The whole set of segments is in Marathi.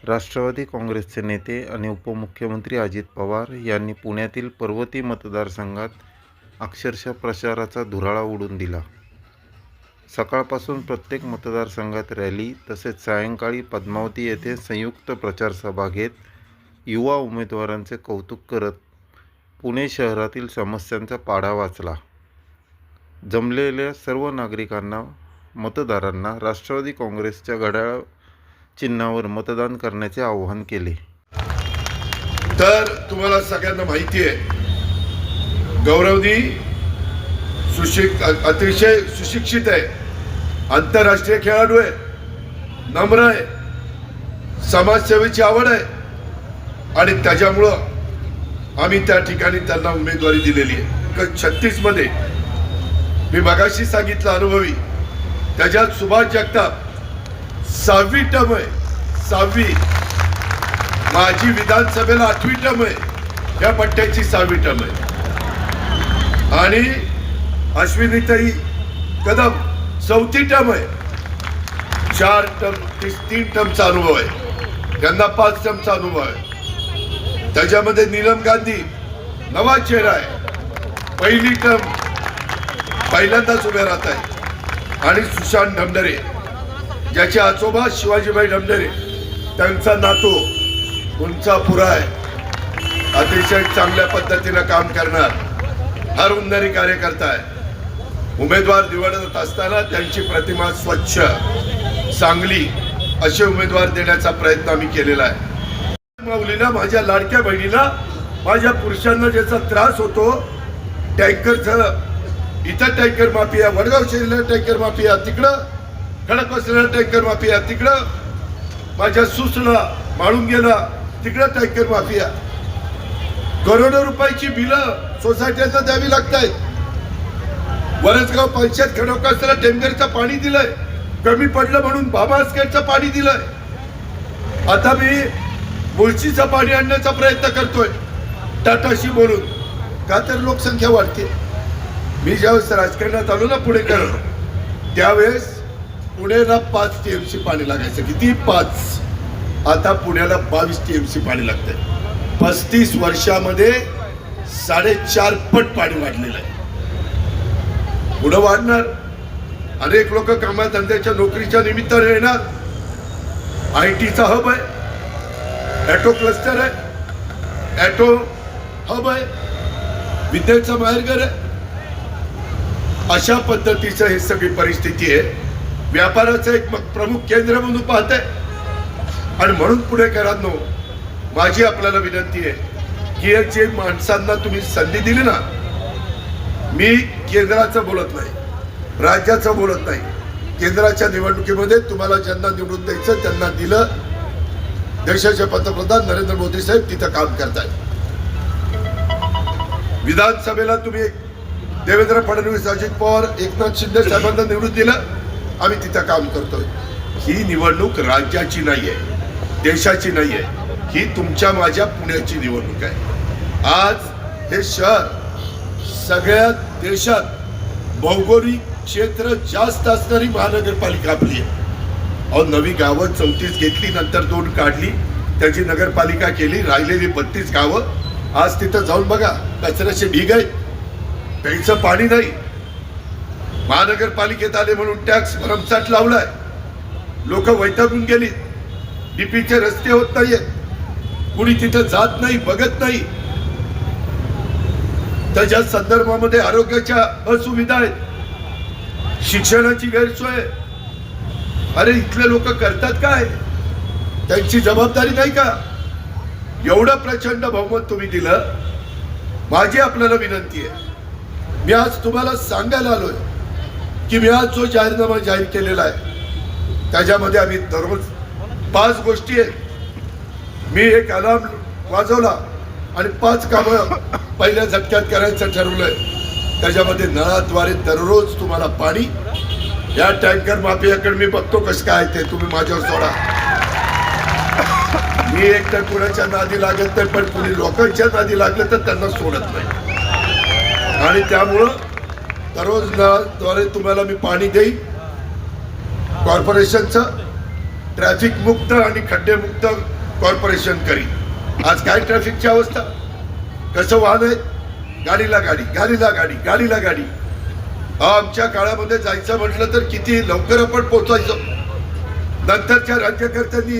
राष्ट्रवादी काँग्रेसचे नेते आणि उपमुख्यमंत्री अजित पवार यांनी पुण्यातील पर्वती मतदारसंघात अक्षरशः प्रचाराचा धुराळा उडवून दिला. सकाळपासून प्रत्येक मतदारसंघात रॅली तसेच सायंकाळी पद्मावती येथे संयुक्त प्रचार सभा घेत युवा उमेदवारांचे कौतुक करत पुणे शहरातील समस्यांचा पाढा वाचला. जमलेल्या सर्व नागरिकांना, मतदारांना राष्ट्रवादी काँग्रेसच्या घड्याळ चिन्हावर मतदान करण्याचे आवाहन केले. तर तुम्हाला सगळ्यांना माहिती आहे, गौरवनी अतिशय सुशिक्षित आहे, आंतरराष्ट्रीय खेळाडू आहे, नम्र आहे, समाजसेवेची आवड आहे आणि त्याच्यामुळं आम्ही त्या ठिकाणी त्यांना उमेदवारी दिलेली आहे. 36 मध्ये मी मगाशी सांगितलं अनुभवी, त्याच्यात सुभाष जगताप 6वी टर्म आहे, 6वी. माझी विधानसभेला 8वी टर्म आहे, या पट्ट्याची 6वी टर्म आहे. आणि अश्विनीताई कदम 4थी टर्म आहे, 3 टर्मचा अनुभव आहे, त्यांना 5 टर्मचा अनुभव आहे. त्याच्यामध्ये नीलम गांधी नवा चेहरा आहे, पहिली टर्म पहिल्यांदाच उभे राहत आहे. आणि सुशांत ढमढरे, ज्याचे आजोबा शिवाजीबाई ढमढरे, त्यांचा नातू उंचा पुरा आहे, अतिशय चांगल्या पद्धतीनं काम करणार हर उन्नरी कार्यकर्ता आहे. उमेदवार निवडत असताना त्यांची प्रतिमा स्वच्छ, चांगली असे उमेदवार देण्याचा प्रयत्न आम्ही केलेला आहे. माऊलीला, माझ्या लाडक्या बहिणीला, माझ्या पुरुषांना ज्याचा त्रास होतो, टँकरचं इथं टँकर माफिया, वडगाव शहराला टँकर माफिया तिकडं, खडकवासला टँकर माफिया तिकडं, माझ्या सुसला माळून गेला तिकडं टँकर माफिया. करोडो रुपयाची बिलं सोसायटीला द्यावी लागत आहेत. वरसगाव पंचायत खडकवासला टँकरचं पाणी दिलंय, कमी पडलं म्हणून बाबास्केटचं पाणी दिलंय. आता मी मुळशीचं पाणी आणण्याचा प्रयत्न करतोय टाटाशी बोलून, का तर लोकसंख्या वाढते. मी ज्यावेळेस राजकारणात आलो ना पुणेकर, त्यावेळेस पुण्याला 5 TMC पाणी लागायचं. किती? 5. आता पुण्याला 22 TMC पाणी लागतंय. 35 वर्षामध्ये 4.5 पट पाणी वाढलेलं आहे. पुढं वाढणार. अनेक लोक कामाधंद्याच्या नोकरीच्या निमित्ताने येणार. IT चा हब आहे, ॲटो क्लस्टर आहे, ॲटो हब आहे, विद्येचं माहेरघर आहे. अशा पद्धतीचं हे सगळी परिस्थिती आहे. व्यापाराचं एक प्रमुख केंद्र म्हणून पाहत आहे. आणि म्हणून पुणेकरांनो, माझी आपल्याला विनंती आहे की जे माणसांना तुम्ही संधी दिली ना, मी केंद्राचं बोलत नाही, राज्याचं बोलत नाही, केंद्राच्या निवडणुकीमध्ये तुम्हाला ज्यांना निवडून द्यायचं त्यांना दिलं. देशाचे पंतप्रधान नरेंद्र मोदी साहेब तिथं काम करतायत. विधानसभेला तुम्ही देवेंद्र फडणवीस, अजित पवार, एकनाथ शिंदे साहेबांना निवडून दिलं, आम्ही तिथं काम करतोय. ही निवडणूक राज्याची नाहीये, देशाची नाहीये, ही तुमच्या माझ्या पुण्याची निवडणूक आहे. आज हे शहर सगळ्या देशात भौगोलिक क्षेत्र जास्त असणारी महानगरपालिका आपली आहे. अहो, नवी गावं 34 घेतली, नंतर 2 काढली, त्याची नगरपालिका केली, राहिलेली 32 गावं. आज तिथं जाऊन बघा, कचऱ्याचे ढीग आहेत, प्यायचं पाणी नाही. महानगरपालिकेत आले म्हणून टॅक्स भरमसाठ लावलाय, लोक वैतागून गेली. DPचे रस्ते होत नाहीयेत, कुणी तिथं जात नाही, बघत नाही. त्याच्या संदर्भामध्ये आरोग्याच्या असुविधा आहेत, शिक्षणाची गैरसोय. अरे, इथले लोक करतात काय? त्यांची जबाबदारी नाही का? एवढं प्रचंड बहुमत तुम्ही दिलं. माझी आपल्याला विनंती आहे, मी आज तुम्हाला सांगायला आलोय की मी आज जो जाहीरनामा जाहीर केलेला आहे, त्याच्यामध्ये आम्ही दररोज 5 गोष्टी आहेत. मी एक अलार्म वाजवला आणि 5 कामं पहिल्या झटक्यात करायचं ठरवलंय. त्याच्यामध्ये नळाद्वारे दररोज तुम्हाला पाणी. या टँकर माफियाकडे मी बघतो कसं काय ते, तुम्ही माझ्यावर सोडा. मी एकटं कुणाच्या नादी लागत नाही, पण कुणी लोकांच्या नादी लागलं तर त्यांना सोडत नाही. आणि त्यामुळं दररोज नळाद्वारे तुम्हाला मी पाणी देईन. कॉर्पोरेशनचं ट्रॅफिक मुक्त आणि खड्डेमुक्त कॉर्पोरेशन करीन. आज काय ट्रॅफिकची अवस्था, कसं वाहन आहे, गाडीला गाडी, गाडीला गाडी, गाडीला गाडी. आमच्या काळामध्ये जायचं म्हटलं तर किती लवकर आपण पोहोचायचो. नंतरच्या राज्यकर्त्यांनी,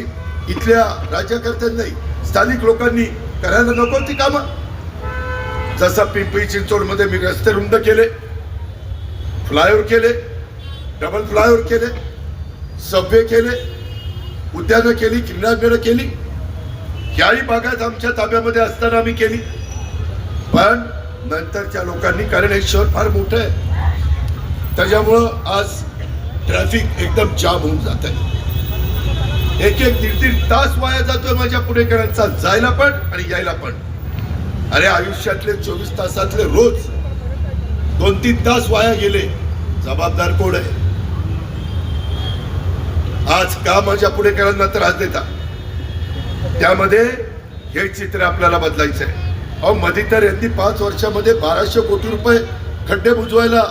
इथल्या राज्यकर्त्यांनी, स्थानिक लोकांनी करायला नको ती कामं. जसं पिंपरी चिंचवडमध्ये मी रस्ते रुंद केले, फ्लायओव्हर केले, डबल फ्लायओव्हर केले, सबवे केले, उद्यानं केली, क्रीडांगणं केली. याही भागात आमच्या ताब्यामध्ये असताना आम्ही केली. पण नंतरच्या लोकांनी, कारण हे शहर फार मोठं आहे, त्याच्यामुळं आज ट्रॅफिक एकदम जाम होऊन जात आहे. एक दीड तास वाया जातोय माझ्या पुणेकरांचा, जायला पण आणि यायला पण. अरे आयुष्यातले 24 तासातले रोज 2-3 तास वाया गेले, जबाबदार कोण आहे? आज का माझ्या पुणेकरांना त्रास देता? त्यामध्ये हे चित्र आपल्याला बदलायचं आहे. अहो मध्ये तर यांनी 5 वर्षामध्ये 1200 कोटी रुपये खड्डे बुजवायला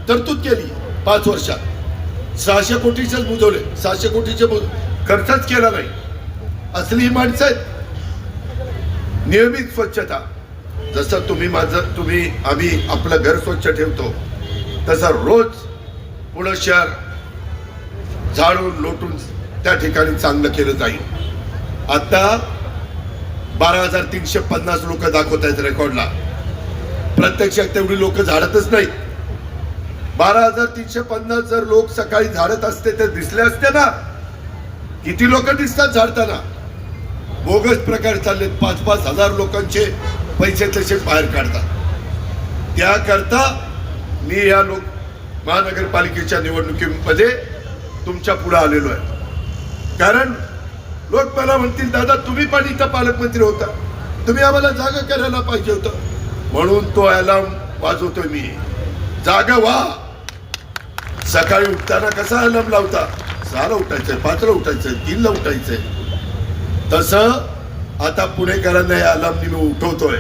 तरतूद केली. 5 वर्षात 600 कोटीचेच बुजवले, 600 कोटीचे खर्चच केला नाही. असली ही माणसं आहेत. नियमित स्वच्छता, जसं आम्ही आपलं घर स्वच्छ ठेवतो तसं रोज पुणे शहर झाडून लोटून त्या ठिकाणी चांगलं केलं जाईल. आता 12,350 लोक दाखवत आहेत रेकॉर्डला, प्रत्यक्षात तेवढी लोक झाडतच नाही. 12,350 जर लोक सकाळी झाडत असते तर दिसले असते ना. किती लोक दिसतात झाडताना? बोगस प्रकार चाललेत. 5-5 हजार लोकांचे पैसे तसेच बाहेर काढतात. त्याकरता मी या महानगरपालिकेच्या निवडणुकीमध्ये तुमच्या पुढे आलेलो आहे. कारण लोक मला म्हणतील, दादा तुम्ही पण इथं पालकमंत्री होता, तुम्ही आम्हाला जागा करायला पाहिजे होतं. म्हणून तो अलार्म वाजवतोय मी, जागा व्हा. सकाळी उठताना कसा अलार्म लावता? 6ला उठायचंय, 5ला उठायचंय, 3ला उठायचंय. तसं आता पुणेकरांना या अलार्मनी मी उठवतोय.